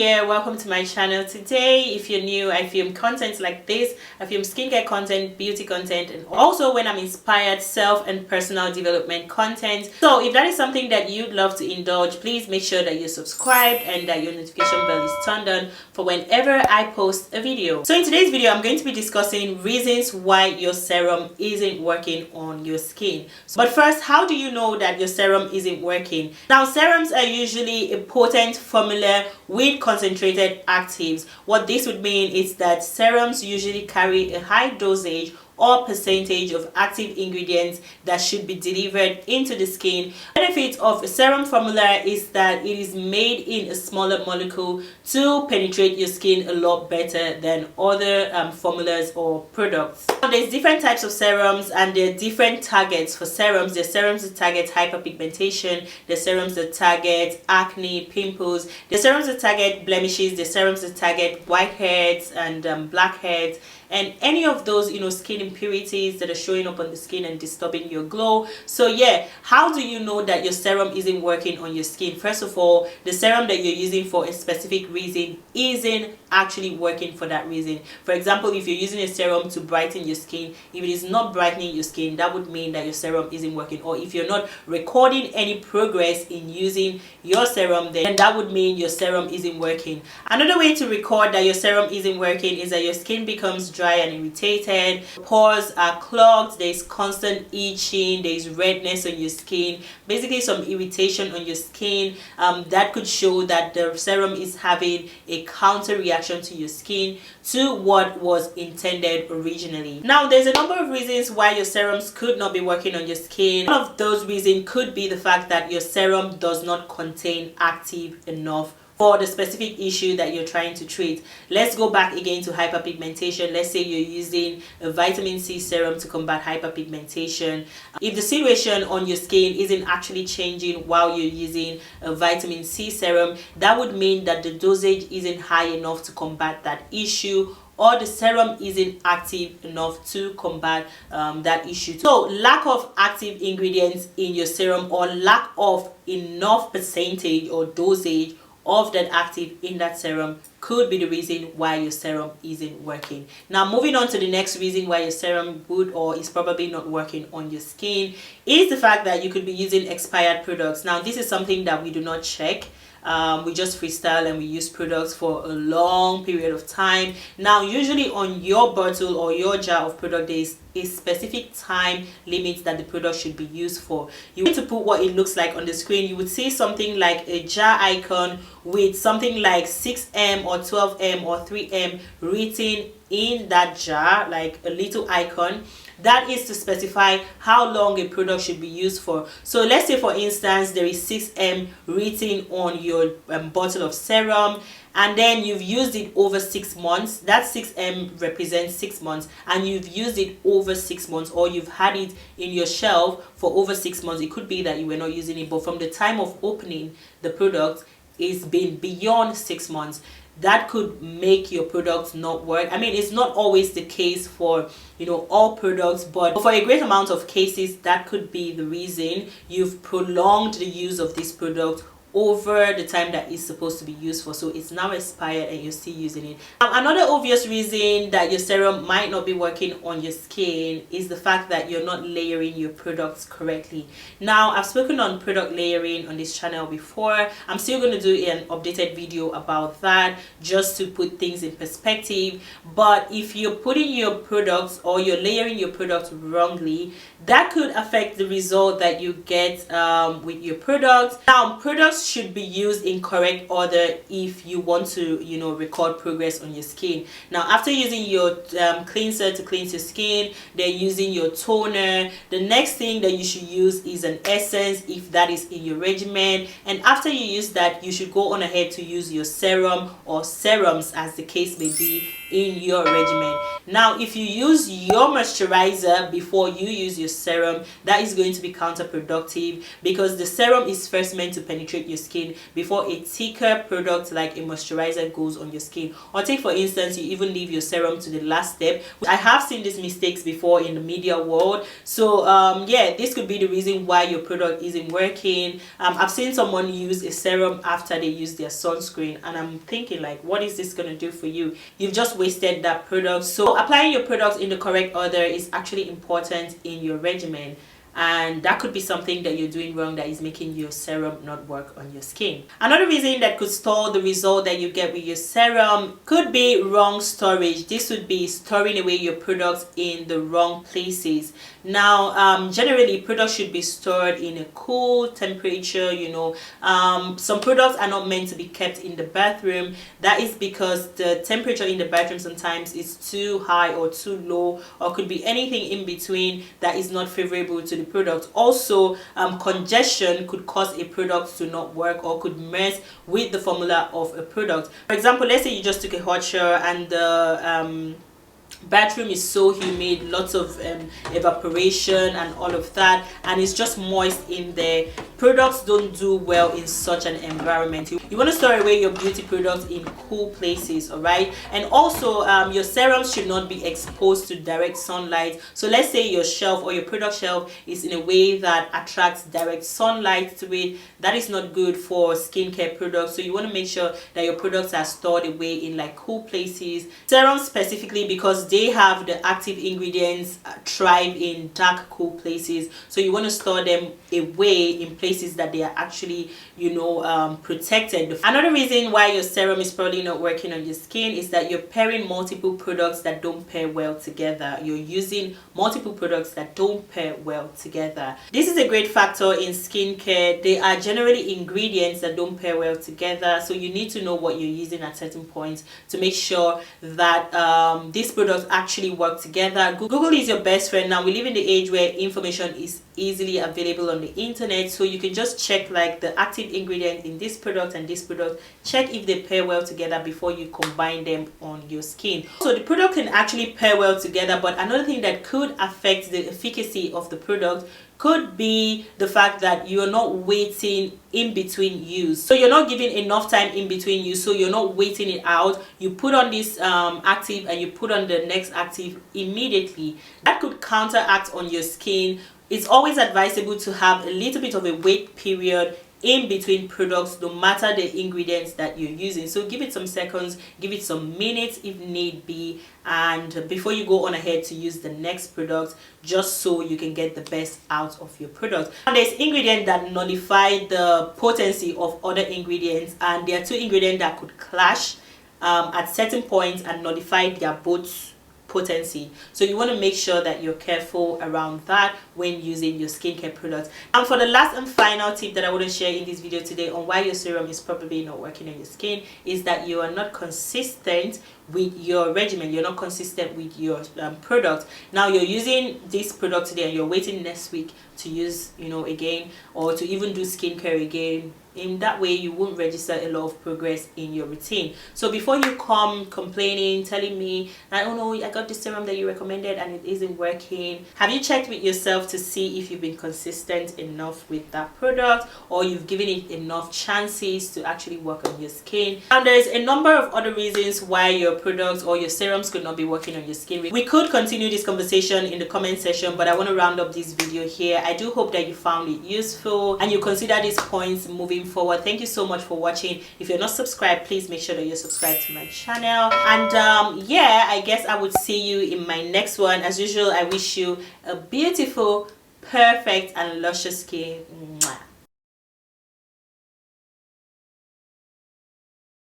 here, welcome to my channel. Today, if you're new, I film content like this. I film skincare content, beauty content, and also when I'm inspired, self and personal development content. So if that is something that you'd love to indulge, please make sure that you're subscribed and that your notification bell is turned on for whenever I post a video. So in today's video, I'm going to be discussing reasons why your serum isn't working on your skin. But first, how do you know that your serum isn't working? Now, serums are usually a potent formula with concentrated actives. What this would mean is that serums usually carry a high dosage or percentage of active ingredients that should be delivered into the skin. The benefit of a serum formula is that it is made in a smaller molecule to penetrate your skin a lot better than other formulas or products. Now, there's different types of serums and there are different targets for serums. There are serums that target hyperpigmentation, there are serums that target acne, pimples, there are serums that target blemishes, there are serums that target whiteheads and blackheads, and any of those skin impurities that are showing up on the skin and disturbing your glow. So yeah, how do you know that your serum isn't working on your skin? First of all, the serum that you're using for a specific reason isn't actually working for that reason. For example, if you're using a serum to brighten your skin, if it is not brightening your skin, that would mean that your serum isn't working. Or if you're not recording any progress in using your serum, then that would mean your serum isn't working. Another way to record that your serum isn't working is that your skin becomes dry and irritated, pores are clogged, there's constant itching, there's redness on your skin, basically some irritation on your skin. That could show that the serum is having a counter reaction to your skin to what was intended originally. Now, there's a number of reasons why your serums could not be working on your skin. One of those reasons could be the fact that your serum does not contain active enough for the specific issue that you're trying to treat. Let's go back again to hyperpigmentation. Let's say you're using a vitamin C serum to combat hyperpigmentation. If the situation on your skin isn't actually changing while you're using a vitamin C serum, that would mean that the dosage isn't high enough to combat that issue, or the serum isn't active enough to combat that issue. So lack of active ingredients in your serum or lack of enough percentage or dosage of that active in that serum could be the reason why your serum isn't working. Now, moving on to the next reason why your serum would or is probably not working on your skin is the fact that you could be using expired products. Now, this is something that we do not check. We just freestyle and we use products for a long period of time. Now, usually on your bottle or your jar of product, there is a specific time limit that the product should be used for. You need to put what it looks like on the screen. You would see something like a jar icon with something like 6M or 12M or 3M written in that jar, like a little icon. That is to specify how long a product should be used for. So let's say, for instance, there is 6M written on your bottle of serum, and then you've used it over 6 months. That 6M represents 6 months, and you've used it over 6 months, or you've had it in your shelf for over 6 months. It could be that you were not using it, but from the time of opening the product, it's been beyond 6 months. That could make your product not work. I mean, it's not always the case for all products, but for a great amount of cases, that could be the reason you've prolonged the use of this product over the time that it's supposed to be used for. So it's now expired and you're still using it. Another obvious reason that your serum might not be working on your skin is the fact that you're not layering your products correctly. Now, I've spoken on product layering on this channel before. I'm still going to do an updated video about that just to put things in perspective. But if you're putting your products or you're layering your products wrongly, that could affect the result that you get with your products. Now, products should be used in correct order if you want to record progress on your skin. Now, after using your cleanser to cleanse your skin, then using your toner, the next thing that you should use is an essence if that is in your regimen. And after you use that, you should go on ahead to use your serum or serums, as the case may be, in your regimen. Now, if you use your moisturizer before you use your serum, that is going to be counterproductive because the serum is first meant to penetrate your your skin before a thicker product like a moisturizer goes on your skin. Or take for instance, you even leave your serum to the last step. I have seen these mistakes before in the media world. So yeah, this could be the reason why your product isn't working. I've seen someone use a serum after they use their sunscreen, and I'm thinking like, what is this going to do for you? You've just wasted that product. So applying your products in the correct order is actually important in your regimen, and that could be something that you're doing wrong that is making your serum not work on your skin. Another reason that could stall the result that you get with your serum could be wrong storage. This would be storing away your products in the wrong places. Now generally products should be stored in a cool temperature. You know, some products are not meant to be kept in the bathroom. That is because the temperature in the bathroom sometimes is too high or too low, or could be anything in between that is not favorable to the product. Also, congestion could cause a product to not work or could mess with the formula of a product. For example, let's say you just took a hot shower and the bathroom is so humid, lots of evaporation and all of that, and it's just moist in there. Products don't do well in such an environment. You want to store away your beauty products in cool places, all right? And also your serums should not be exposed to direct sunlight. So let's say your shelf or your product shelf is in a way that attracts direct sunlight to it. That is not good for skincare products. So you want to make sure that your products are stored away in like cool places. Serums specifically, because they have the active ingredients, thrive in dark, cool places. So you want to store them away in places that they are actually, you know, protected. Another reason why your serum is probably not working on your skin is that you're pairing multiple products that don't pair well together. You're using multiple products that don't pair well together. This is a great factor in skincare. They are generally ingredients that don't pair well together, so you need to know what you're using at certain points to make sure that these products actually work together. Google is your best friend. Now we live in the age where information is easily available on the internet, so you can just check like the active ingredient in this product and this product, check if they pair well together before you combine them on your skin. So the product can actually pair well together, but another thing that could affect the efficacy of the product could be the fact that you're not waiting in between use. So you're not giving enough time in between use, so you're not waiting it out. You put on this active and you put on the next active immediately. That could counteract on your skin. It's always advisable to have a little bit of a wait period in between products, no matter the ingredients that you're using. So give it some seconds, give it some minutes if need be, and before you go on ahead to use the next product, just so you can get the best out of your product. And there's ingredients that nullify the potency of other ingredients, and there are two ingredients that could clash at certain points and nullify their both potency. So you want to make sure that you're careful around that when using your skincare products. And for the last and final tip that I want to share in this video today on why your serum is probably not working on your skin is that you are not consistent with your regimen. You're not consistent with your product. Now you're using this product today and you're waiting next week to use, you know, again, or to even do skincare again. In that way you won't register a lot of progress in your routine. So before you come complaining, telling me, oh no, I got the serum that you recommended and it isn't working, have you checked with yourself to see if you've been consistent enough with that product, or you've given it enough chances to actually work on your skin? And there's a number of other reasons why your products or your serums could not be working on your skin. We could continue this conversation in the comment section, but I want to round up this video here. I do hope that you found it useful and you consider these points moving forward. Thank you so much for watching. If you're not subscribed, please make sure that you're subscribed to my channel. And yeah, I guess I would see you in my next one. As usual, I wish you a beautiful, perfect and luscious skin. Mwah.